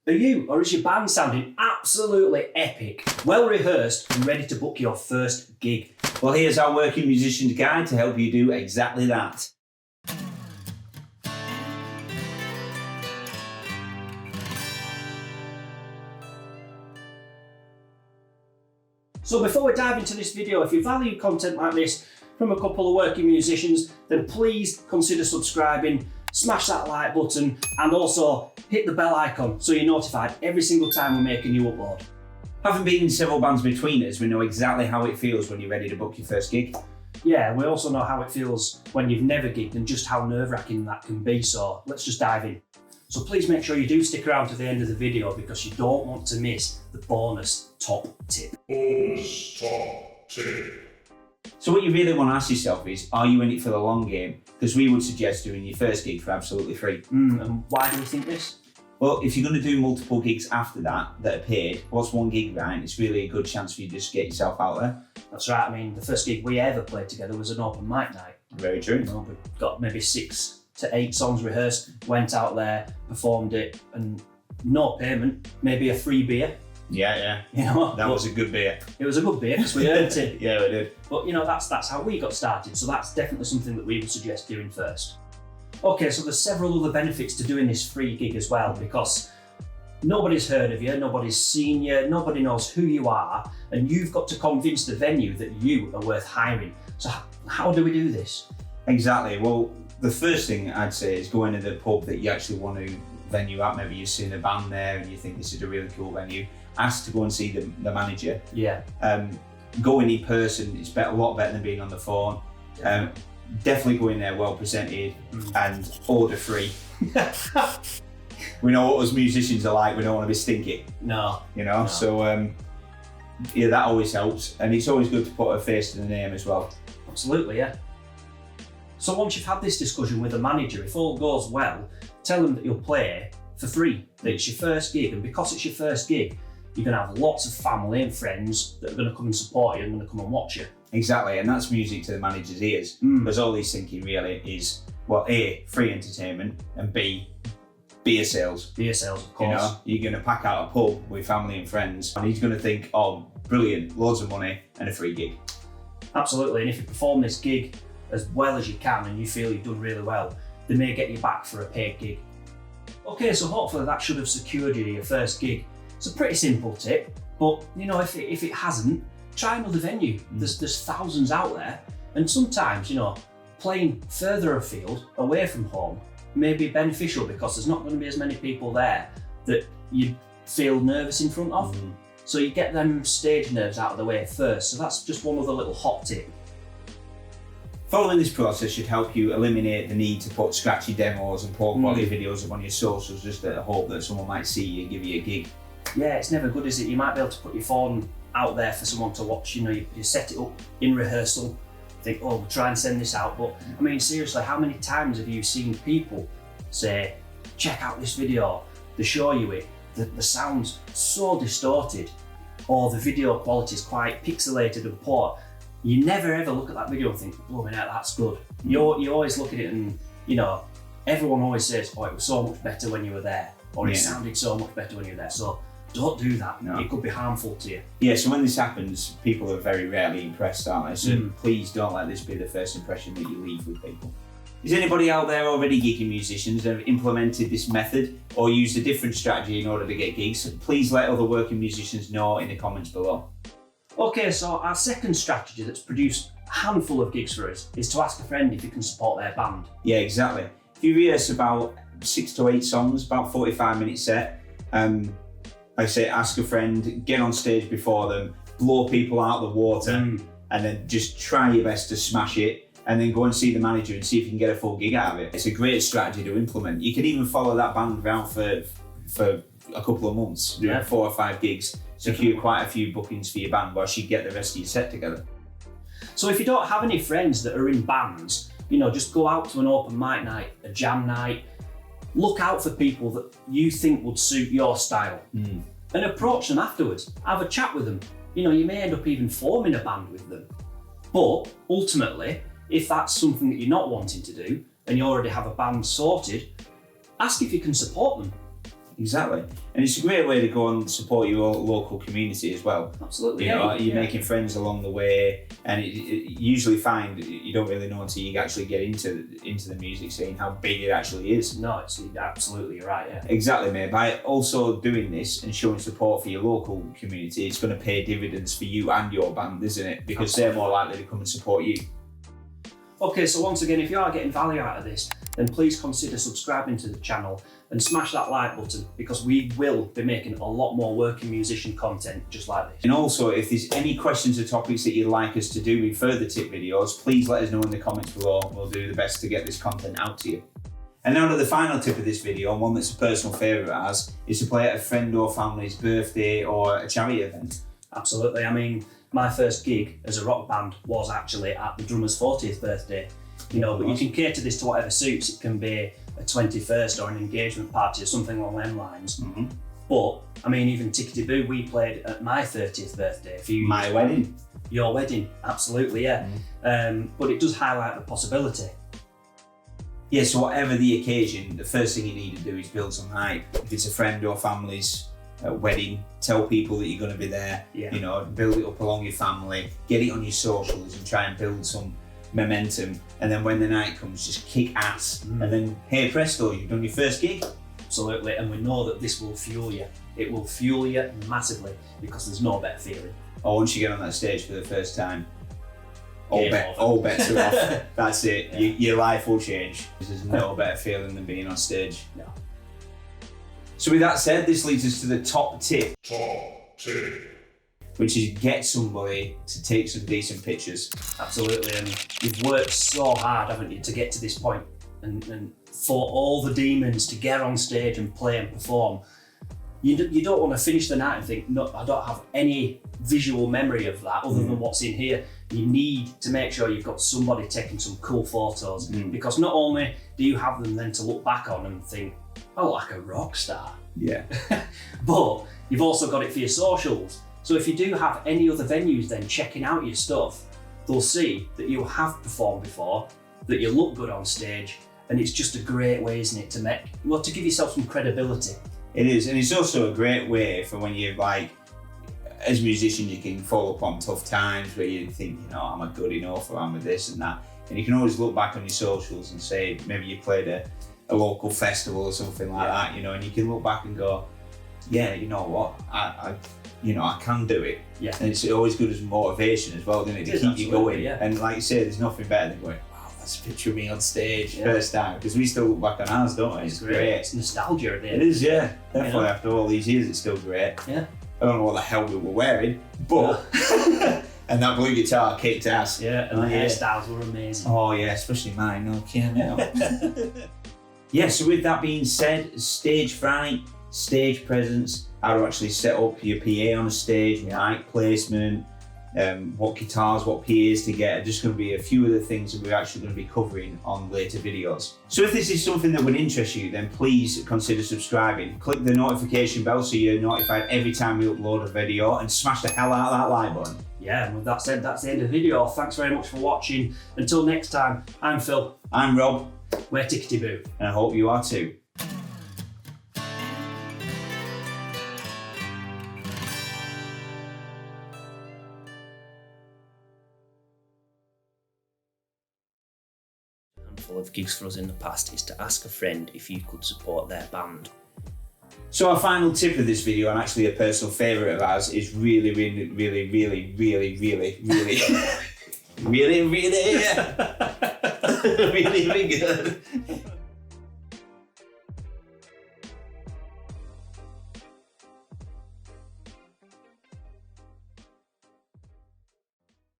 Are you, or is your band sounding absolutely epic, well rehearsed and ready to book your first gig? Well, here's our working musician's guide to help you do exactly that. So before we dive into this video, if you value content like this from a couple of working musicians, then please consider subscribing, smash that like button, and also hit the bell icon so you're notified every single time we make a new upload. Having been in several bands between us, we know exactly how it feels when you're ready to book your first gig. Yeah, we also know how it feels when you've never gigged and just how nerve-wracking that can be, so let's just dive in. So please make sure you do stick around to the end of the video because you don't want to miss the bonus top tip. Bonus top tip. So what you really want to ask yourself is, are you in it for the long game? Because we would suggest doing your first gig for absolutely free. And why do we think this? Well, if you're going to do multiple gigs after that are paid, what's one gig, right? It's really a good chance for you to just get yourself out there. That's right. I mean, the first gig we ever played together was an open mic night. Very true. You know, we got maybe 6 to 8 songs rehearsed, went out there, performed it, and no payment, maybe a free beer. Yeah. You know, That was a good beer. It was a good beer because we earned it. Yeah, we did. But you know, that's how we got started. So that's definitely something that we would suggest doing first. Okay, so there's several other benefits to doing this free gig as well, because nobody's heard of you, nobody's seen you, nobody knows who you are, and you've got to convince the venue that you are worth hiring. So how do we do this? Exactly. Well, the first thing I'd say is go into the pub that you actually want to venue at. Maybe you've seen a band there and you think this is a really cool venue. Ask to go and see the manager. Yeah. Going in person is a lot better than being on the phone. Definitely go in there well presented and order free. We know what us musicians are like. We don't want to be stinky. No. You know. No. So yeah, that always helps, and it's always good to put a face to the name as well. Absolutely, yeah. So once you've had this discussion with the manager, if all goes well, tell them that you'll play for free, that it's your first gig, and because it's your first gig, you're going to have lots of family and friends that are going to come and support you and going to come and watch you. Exactly, and that's music to the manager's ears. Because all he's thinking really is, well, A, free entertainment, and B, beer sales. Beer sales, of course. You know, you're going to pack out a pub with family and friends, and he's going to think, oh, brilliant, loads of money and a free gig. Absolutely, and if you perform this gig as well as you can and you feel you've done really well, they may get you back for a paid gig. Okay, so hopefully that should have secured you your first gig. It's a pretty simple tip, but you know, if it hasn't, try another venue. There's thousands out there, and sometimes, you know, playing further afield, away from home, may be beneficial because there's not going to be as many people there that you feel nervous in front of. So you get them stage nerves out of the way first. So that's just one other little hot tip. Following this process should help you eliminate the need to put scratchy demos and poor quality videos up on your socials just to hope that someone might see you and give you a gig. Yeah, it's never good, is it? You might be able to put your phone out there for someone to watch. You know, you set it up in rehearsal, think, oh, we'll try and send this out. But I mean, seriously, how many times have you seen people say, check out this video, they show you it, the sound's so distorted, or the video quality is quite pixelated and poor. You never ever look at that video and think, blooming hell, that's good. You always look at it and, you know, everyone always says, oh, it was so much better when you were there, or it sounded so much better when you were there. So don't do that. No. It could be harmful to you. Yeah, so when this happens, people are very rarely impressed, aren't they? So please don't let this be the first impression that you leave with people. Is anybody out there already gigging musicians that have implemented this method or used a different strategy in order to get gigs? Please let other working musicians know in the comments below. Okay, so our second strategy that's produced a handful of gigs for us is to ask a friend if you can support their band. Yeah, exactly. If you rehearse about 6 to 8 songs, about 45-minute set, I say ask a friend, get on stage before them, blow people out of the water, and then just try your best to smash it, and then go and see the manager and see if you can get a full gig out of it. It's a great strategy to implement. You can even follow that band around for a couple of months, do 4 or 5 gigs, secure quite a few bookings for your band whilst you get the rest of your set together. So if you don't have any friends that are in bands, you know, just go out to an open mic night, a jam night, look out for people that you think would suit your style and approach them afterwards. Have a chat with them. You know, you may end up even forming a band with them. But ultimately, if that's something that you're not wanting to do and you already have a band sorted, ask if you can support them. Exactly. And it's a great way to go and support your local community as well. Absolutely. You're making friends along the way, and you usually find you don't really know until you actually get into the music scene how big it actually is. No, it's absolutely right, yeah. Exactly, mate. By also doing this and showing support for your local community, it's going to pay dividends for you and your band, isn't it? Because they're more likely to come and support you. Okay, so once again, if you are getting value out of this, then please consider subscribing to the channel and smash that like button, because we will be making a lot more working musician content just like this. And also, if there's any questions or topics that you'd like us to do in further tip videos, please let us know in the comments below. We'll do the best to get this content out to you. And now to the final tip of this video, and one that's a personal favourite of ours, is to play at a friend or family's birthday or a charity event. Absolutely. I mean, my first gig as a rock band was actually at the drummer's 40th birthday. But you can cater this to whatever suits. It can be a 21st or an engagement party or something along them lines. Mm-hmm. But, I mean, even Tickety Boo, we played at my 30th birthday. My wedding. Your wedding, absolutely, yeah. Mm-hmm. But it does highlight the possibility. Yeah, so whatever the occasion, the first thing you need to do is build some hype. If it's a friend or family's wedding, tell people that you're going to be there. Yeah. Build it up along your family, get it on your socials and try and build some momentum. And then when the night comes, just kick ass. And then, hey presto, you've done your first gig. Absolutely, and we know that this will fuel you. It will fuel you massively, because there's no better feeling. Or once you get on that stage for the first time, all bets are off. That's it. Yeah. Your life will change. There's no better feeling than being on stage. No. So with that said, this leads us to the top tip. Top tip. Which is get somebody to take some decent pictures. Absolutely, and you've worked so hard, haven't you, to get to this point, and for all the demons to get on stage and play and perform. You don't want to finish the night and think, no, I don't have any visual memory of that other than what's in here. You need to make sure you've got somebody taking some cool photos, because not only do you have them then to look back on and think, oh, like a rock star. Yeah. But you've also got it for your socials. So if you do have any other venues then checking out your stuff, they'll see that you have performed before, that you look good on stage, and it's just a great way, isn't it, to give yourself some credibility. It is, and it's also a great way for when you're as musicians, you can fall upon tough times where you think, am I good enough, or am I this and that? And you can always look back on your socials and say, maybe you played a local festival or something like that, and you can look back and go, yeah, you know what, I can do it. Yeah. And it's always good as motivation as well, isn't it? To keep you going. Yeah. And like you say, there's nothing better than going, wow, that's a picture of me on stage first time. Because we still look back on ours, don't we? It's great. It's nostalgia at the end. It is, yeah. Definitely after all these years, it's still great. Yeah. I don't know what the hell we were wearing, but and that blue guitar kicked ass. Yeah, and the hairstyles were amazing. Oh yeah, especially mine. Yeah, so with that being said, stage fright, stage presence, how to actually set up your PA on a stage, mic placement, what guitars, what PAs to get, are just going to be a few of the things that we're actually going to be covering on later videos. So if this is something that would interest you, then please consider subscribing. Click the notification bell so you're notified every time we upload a video, and smash the hell out of that like button. Yeah, and with that said, that's the end of the video. Thanks very much for watching. Until next time, I'm Phil. I'm Rob. We're Tickety Boo. And I hope you are too. Handful of gigs for us in the past is to ask a friend if you could support their band. So our final tip of this video, and actually a personal favourite of ours, is really, really, really, really, really, really, really, really, really, really, really good.